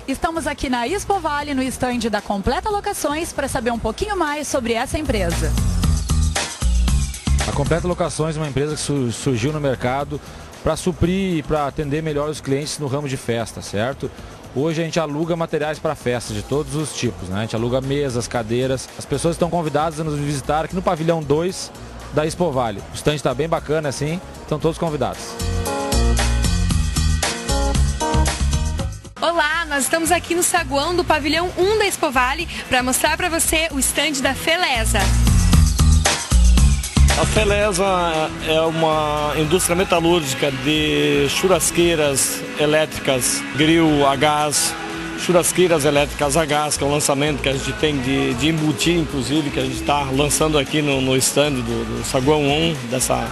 Estamos aqui na Expo Vale, no estande da Completa Locações, para saber um pouquinho mais sobre essa empresa. A Completa Locações é uma empresa que surgiu no mercado para suprir e para atender melhor os clientes no ramo de festa, certo? Hoje a gente aluga materiais para festas de todos os tipos, né? A gente aluga mesas, cadeiras. As pessoas estão convidadas a nos visitar aqui no pavilhão 2 da Expo Vale. O estande está bem bacana assim, estão todos convidados. Olá, nós estamos aqui no saguão do pavilhão 1 da Expo Vale para mostrar para você o estande da Feleza. A Feleza é uma indústria metalúrgica de churrasqueiras elétricas, grill a gás, churrasqueiras elétricas a gás, que é um lançamento que a gente tem de embutir, inclusive, que a gente está lançando aqui no stand do saguão 1 dessa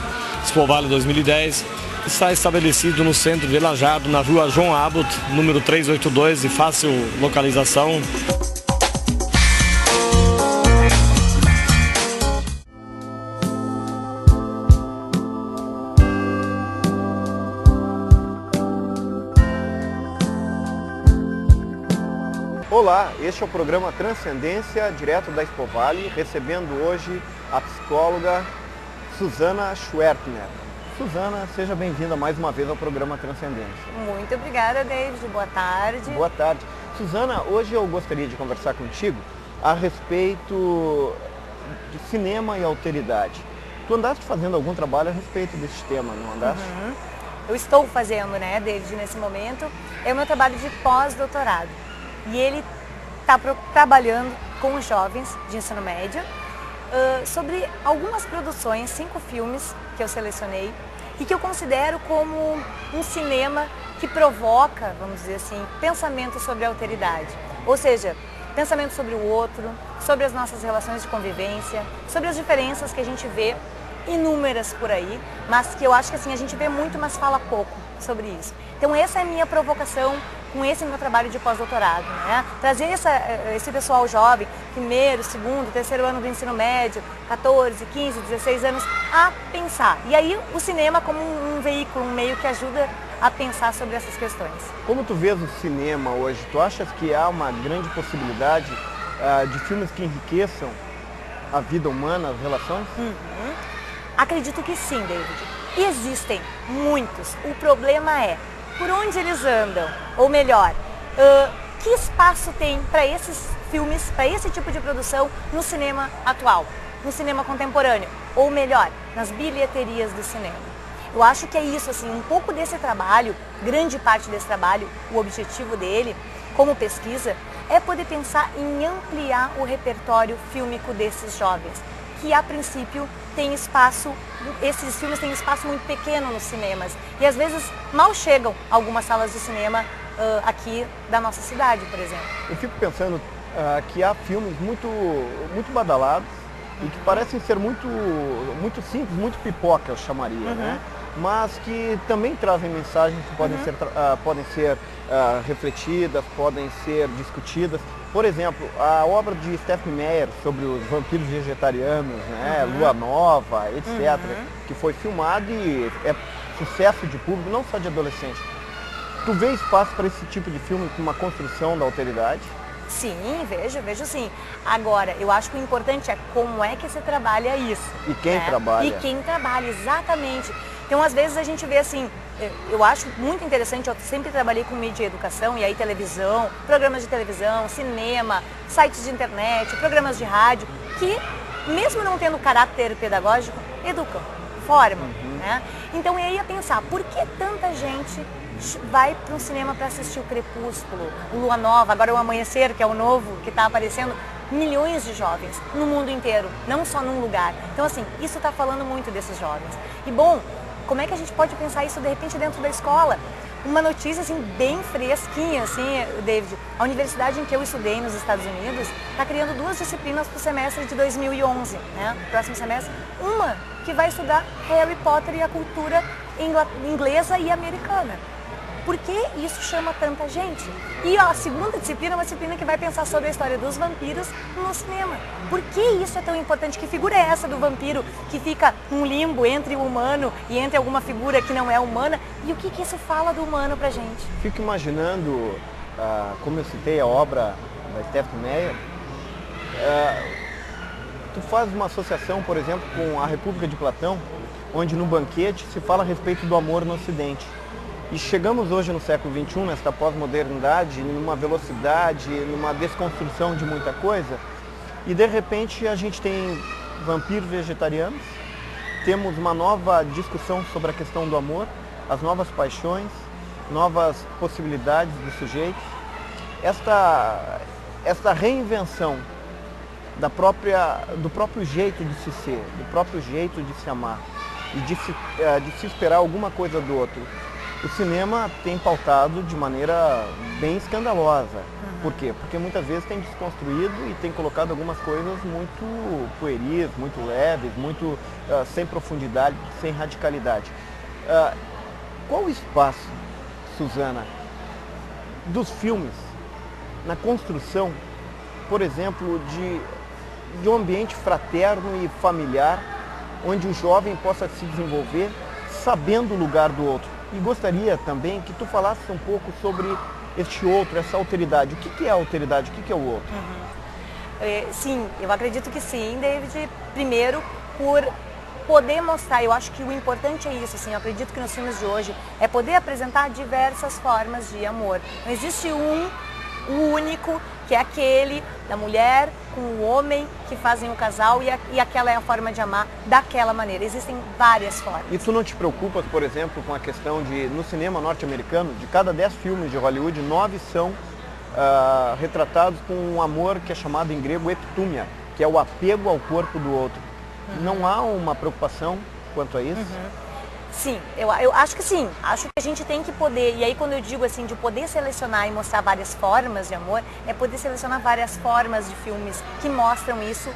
Expo Vale 2010. Está estabelecido no centro de Lajeado, na rua João Abbott, número 382, de fácil localização. Olá, este é o programa Transcendência, direto da Expo Vale, recebendo hoje a psicóloga Susana Schwertner. Susana, seja bem-vinda mais uma vez ao programa Transcendência. Muito obrigada, David. Boa tarde. Boa tarde. Susana, hoje eu gostaria de conversar contigo a respeito de cinema e alteridade. Tu andaste fazendo algum trabalho a respeito desse tema, não andaste? Uhum. Eu estou fazendo, né, David, nesse momento. É o meu trabalho de pós-doutorado. E ele está trabalhando com os jovens de ensino médio sobre algumas produções, 5 filmes que eu selecionei e que eu considero como um cinema que provoca, vamos dizer assim, pensamento sobre a alteridade. Ou seja, pensamento sobre o outro, sobre as nossas relações de convivência, sobre as diferenças que a gente vê inúmeras por aí, mas que eu acho que assim, a gente vê muito, mas fala pouco sobre isso. Então essa é a minha provocação com esse meu trabalho de pós-doutorado, né? Trazer esse pessoal jovem, primeiro, segundo, terceiro ano do ensino médio, 14, 15, 16 anos, a pensar. E aí o cinema como um veículo, um meio que ajuda a pensar sobre essas questões. Como tu vês o cinema hoje, tu achas que há uma grande possibilidade de filmes que enriqueçam a vida humana, as relações? Uhum. Acredito que sim, David. E existem muitos. O problema é por onde eles andam, ou melhor, que espaço tem para esses filmes, para esse tipo de produção no cinema atual, no cinema contemporâneo, ou melhor, nas bilheterias do cinema. Eu acho que é isso, assim, um pouco desse trabalho, grande parte desse trabalho, o objetivo dele, como pesquisa, é poder pensar em ampliar o repertório fílmico desses jovens, que a princípio tem espaço, esses filmes têm espaço muito pequeno nos cinemas e às vezes mal chegam a algumas salas de cinema aqui da nossa cidade, por exemplo. Eu fico pensando que há filmes muito badalados e que parecem ser muito simples, muito pipoca, eu chamaria, né? Mas que também trazem mensagens que podem ser refletidas, podem ser discutidas. Por exemplo, a obra de Stephen Meyer sobre os vampiros vegetarianos, né? Lua Nova, etc., que foi filmado e é sucesso de público, não só de adolescente. Tu vê espaço para esse tipo de filme com uma construção da alteridade? Sim, vejo sim. Agora, eu acho que o importante é como é que se trabalha isso. E quem trabalha. E quem trabalha, exatamente. Então, às vezes a gente vê assim, eu acho muito interessante, eu sempre trabalhei com mídia e educação, e aí televisão, programas de televisão, cinema, sites de internet, programas de rádio, que mesmo não tendo caráter pedagógico, educam, formam, né? Então, eu ia pensar, por que tanta gente vai para um cinema para assistir o Crepúsculo, o Lua Nova, agora o Amanhecer, que é o novo, que está aparecendo, milhões de jovens no mundo inteiro, não só num lugar. Então, assim, isso está falando muito desses jovens. E, bom, como é que a gente pode pensar isso, de repente, dentro da escola? Uma notícia, assim, bem fresquinha, assim, David. A universidade em que eu estudei nos Estados Unidos está criando 2 disciplinas para o semestre de 2011, né? Próximo semestre. Uma que vai estudar Harry Potter e a cultura inglesa e americana. Por que isso chama tanta gente? E a segunda disciplina é uma disciplina que vai pensar sobre a história dos vampiros no cinema. Por que isso é tão importante? Que figura é essa do vampiro que fica num limbo entre o humano e entre alguma figura que não é humana? E o que isso fala do humano pra gente? Fico imaginando como eu citei a obra da Stephenie Meyer, tu faz uma associação, por exemplo, com a República de Platão, onde no banquete se fala a respeito do amor no Ocidente. E chegamos hoje no século XXI, nesta pós-modernidade, numa velocidade, numa desconstrução de muita coisa, e de repente a gente tem vampiros vegetarianos, temos uma nova discussão sobre a questão do amor, as novas paixões, novas possibilidades dos sujeitos. Esta reinvenção do próprio jeito de se ser, do próprio jeito de se amar e de se esperar alguma coisa do outro. O cinema tem pautado de maneira bem escandalosa. Por quê? Porque muitas vezes tem desconstruído e tem colocado algumas coisas muito pueris, muito leves, muito sem profundidade, sem radicalidade. Qual o espaço, Suzana, dos filmes na construção, por exemplo, de um ambiente fraterno e familiar, onde o jovem possa se desenvolver sabendo o lugar do outro? E gostaria também que tu falasses um pouco sobre este outro, essa alteridade. O que é a alteridade? O que é o outro? Sim, eu acredito que sim, David. Primeiro, por poder mostrar, eu acho que o importante é isso, assim, eu acredito que nos filmes de hoje é poder apresentar diversas formas de amor. Não existe o único, que é aquele da mulher com o homem que fazem o casal e aquela é a forma de amar daquela maneira. Existem várias formas. E tu não te preocupas, por exemplo, com a questão de, no cinema norte-americano, de cada 10 filmes de Hollywood, 9 são retratados com um amor que é chamado em grego epitúmia, que é o apego ao corpo do outro. Não há uma preocupação quanto a isso? Sim, eu acho que sim. Acho que a gente tem que poder, e aí quando eu digo assim, de poder selecionar e mostrar várias formas de amor, é poder selecionar várias formas de filmes que mostram isso,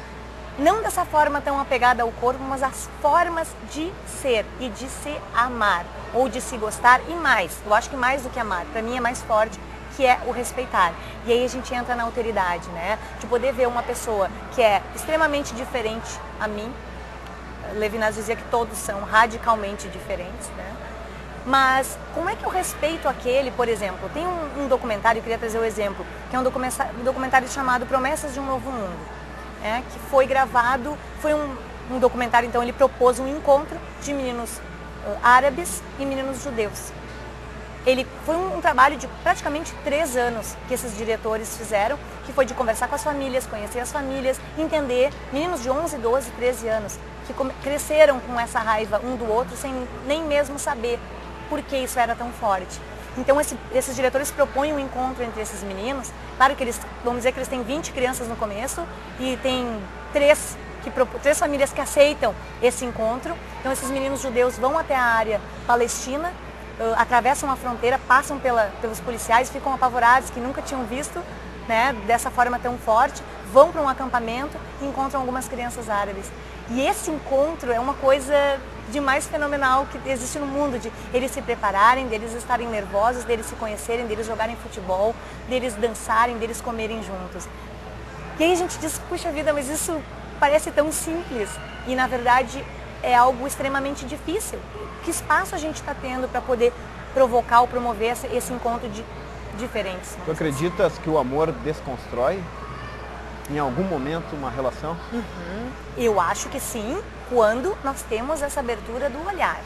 não dessa forma tão apegada ao corpo, mas as formas de ser e de se amar, ou de se gostar e mais. Eu acho que mais do que amar, para mim é mais forte, que é o respeitar. E aí a gente entra na alteridade, né? De poder ver uma pessoa que é extremamente diferente a mim. Levinas dizia que todos são radicalmente diferentes, né? Mas como é que eu respeito aquele, por exemplo, tem um documentário, eu queria trazer o exemplo, que é um documentário chamado Promessas de um Novo Mundo, né? Que foi gravado, foi um documentário, então ele propôs um encontro de meninos árabes e meninos judeus. Ele foi um trabalho de praticamente 3 anos que esses diretores fizeram, que foi de conversar com as famílias, conhecer as famílias, entender meninos de 11, 12, 13 anos, que cresceram com essa raiva um do outro sem nem mesmo saber por que isso era tão forte. Então esses diretores propõem um encontro entre esses meninos. Claro que vamos dizer que eles têm 20 crianças no começo e tem 3 famílias que aceitam esse encontro. Então esses meninos judeus vão até a área palestina, atravessam a fronteira, passam pelos policiais, ficam apavorados que nunca tinham visto, né, dessa forma tão forte, vão para um acampamento e encontram algumas crianças árabes. E esse encontro é uma coisa de mais fenomenal que existe no mundo, de eles se prepararem, deles estarem nervosos, deles se conhecerem, deles jogarem futebol, deles dançarem, deles comerem juntos. E aí a gente diz, puxa vida, mas isso parece tão simples e na verdade é algo extremamente difícil. Que espaço a gente está tendo para poder provocar ou promover esse encontro de diferentes? Tu acreditas que o amor desconstrói em algum momento uma relação? Eu acho que sim, quando nós temos essa abertura do olhar.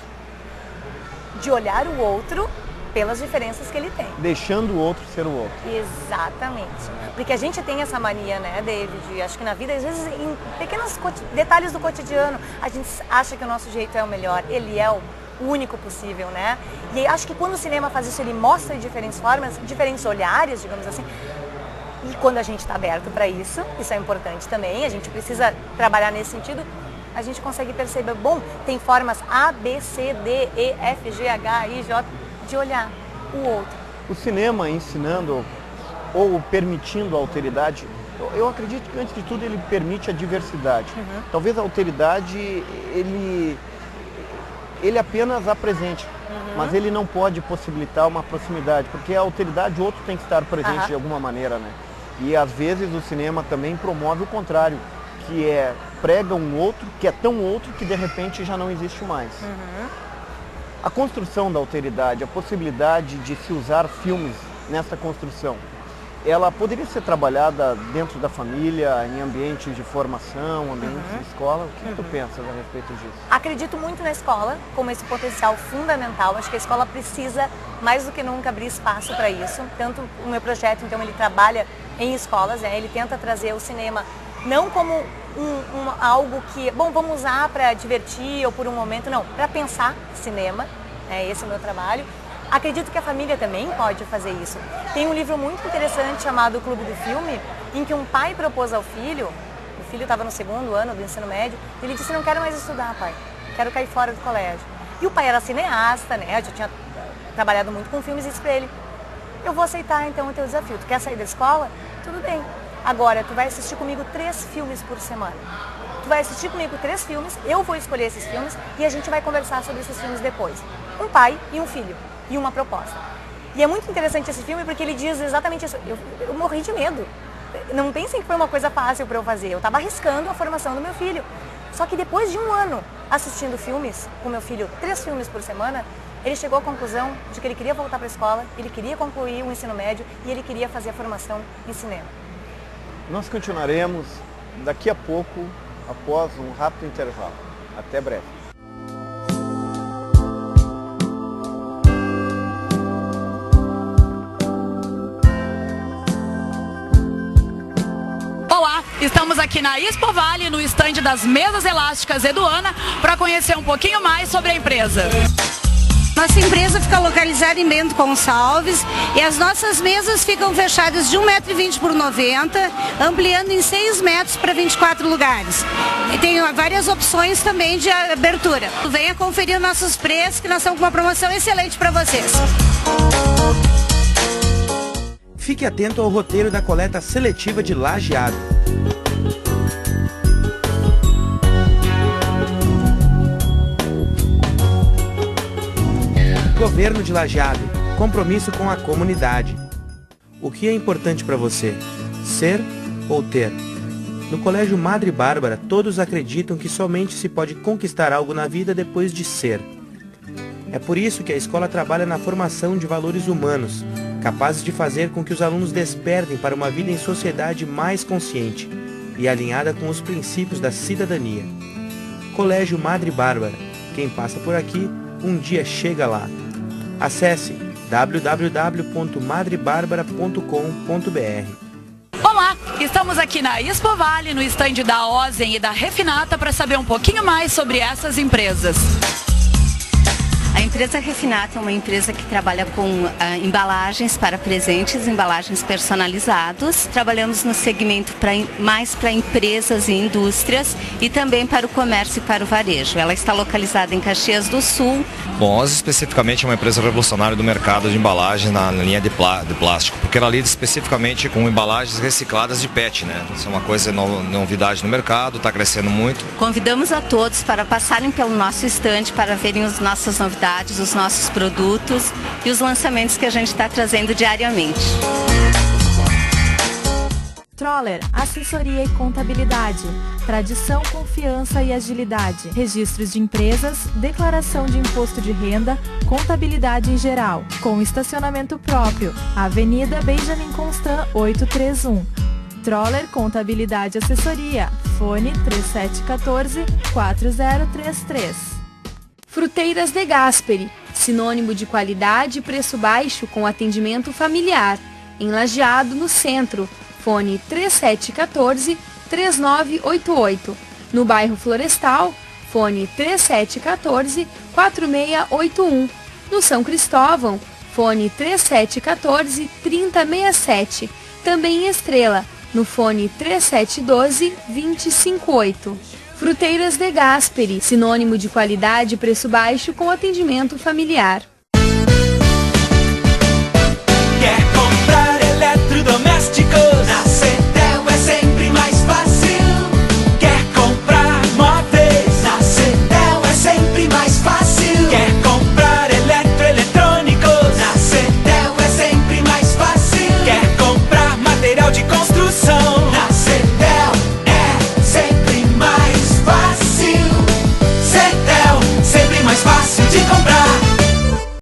De olhar o outro pelas diferenças que ele tem. Deixando o outro ser o outro. Exatamente. Porque a gente tem essa mania, né, David? Acho que na vida, às vezes, em pequenos detalhes do cotidiano, a gente acha que o nosso jeito é o melhor. Ele é o único possível, né? E acho que quando o cinema faz isso, ele mostra diferentes formas, diferentes olhares, digamos assim. E quando a gente está aberto para isso é importante também, a gente precisa trabalhar nesse sentido, a gente consegue perceber, bom, tem formas A, B, C, D, E, F, G, H, I, J, de olhar o outro. O cinema ensinando ou permitindo a alteridade, eu acredito que antes de tudo ele permite a diversidade. Talvez a alteridade, ele apenas apresente, mas ele não pode possibilitar uma proximidade, porque a alteridade o outro tem que estar presente de alguma maneira, né? E às vezes o cinema também promove o contrário, que prega um outro, que é tão outro que de repente já não existe mais. A construção da alteridade, a possibilidade de se usar filmes nessa construção, ela poderia ser trabalhada dentro da família, em ambientes de formação, ambientes de escola? O que tu pensas a respeito disso? Acredito muito na escola, como esse potencial fundamental. Acho que a escola precisa, mais do que nunca, abrir espaço para isso. Tanto o meu projeto, então, ele trabalha em escolas, né? Ele tenta trazer o cinema não como algo que, bom, vamos usar para divertir ou por um momento, não, para pensar cinema. Esse é o meu trabalho. Acredito que a família também pode fazer isso. Tem um livro muito interessante chamado O Clube do Filme, em que um pai propôs ao filho, o filho estava no 2º ano do ensino médio, ele disse: não quero mais estudar, pai, quero cair fora do colégio. E o pai era cineasta, né, já tinha trabalhado muito com filmes, e disse para ele: eu vou aceitar então o teu desafio, tu quer sair da escola? Tudo bem. Agora, tu vai assistir comigo 3 filmes por semana. Tu vai assistir comigo 3 filmes, eu vou escolher esses filmes e a gente vai conversar sobre esses filmes depois. Um pai e um filho. E uma proposta. E é muito interessante esse filme porque ele diz exatamente isso. Eu morri de medo. Não pensem que foi uma coisa fácil para eu fazer. Eu estava arriscando a formação do meu filho. Só que depois de 1 ano assistindo filmes com meu filho, 3 filmes por semana, ele chegou à conclusão de que ele queria voltar para a escola, ele queria concluir o ensino médio e ele queria fazer a formação em cinema. Nós continuaremos daqui a pouco, após um rápido intervalo. Até breve. Olá, estamos aqui na Expo Vale, no estande das mesas elásticas Eduana, para conhecer um pouquinho mais sobre a empresa. Nossa empresa fica localizada em Bento Gonçalves e as nossas mesas ficam fechadas de 1,20 m por 90 m, ampliando em 6 metros para 24 lugares. E tem várias opções também de abertura. Venha conferir nossos preços, que nós estamos com uma promoção excelente para vocês. Fique atento ao roteiro da coleta seletiva de Lajeado. Governo de Lajeado, compromisso com a comunidade. O que é importante para você? Ser ou ter? No Colégio Madre Bárbara, todos acreditam que somente se pode conquistar algo na vida depois de ser. É por isso que a escola trabalha na formação de valores humanos, capazes de fazer com que os alunos despertem para uma vida em sociedade mais consciente e alinhada com os princípios da cidadania. Colégio Madre Bárbara, quem passa por aqui, um dia chega lá. Acesse www.madrebarbara.com.br. Olá, estamos aqui na Expo Vale, no estande da Ozen e da Refinata, para saber um pouquinho mais sobre essas empresas. A empresa Refinata é uma empresa que trabalha com embalagens para presentes, embalagens personalizados. Trabalhamos no segmento mais para empresas e indústrias e também para o comércio e para o varejo. Ela está localizada em Caxias do Sul. Bom, Oz especificamente é uma empresa revolucionária do mercado de embalagem na linha de plástico, porque ela lida especificamente com embalagens recicladas de PET, né? Isso é uma coisa novidade no mercado, está crescendo muito. Convidamos a todos para passarem pelo nosso estande para verem as nossas novidades, os nossos produtos e os lançamentos que a gente está trazendo diariamente. Troller, assessoria e contabilidade, tradição, confiança e agilidade, registros de empresas, declaração de imposto de renda, contabilidade em geral, com estacionamento próprio, Avenida Benjamin Constant 831. Troller Contabilidade e Assessoria, fone 3714-4033. Fruteiras de Gasperi, sinônimo de qualidade e preço baixo com atendimento familiar, em Lajeado, no centro, fone 3714-3988. No bairro Florestal, fone 3714-4681. No São Cristóvão, fone 3714-3067. Também em Estrela, no fone 3712-258. Fruteiras de Gasperi, sinônimo de qualidade e preço baixo com atendimento familiar.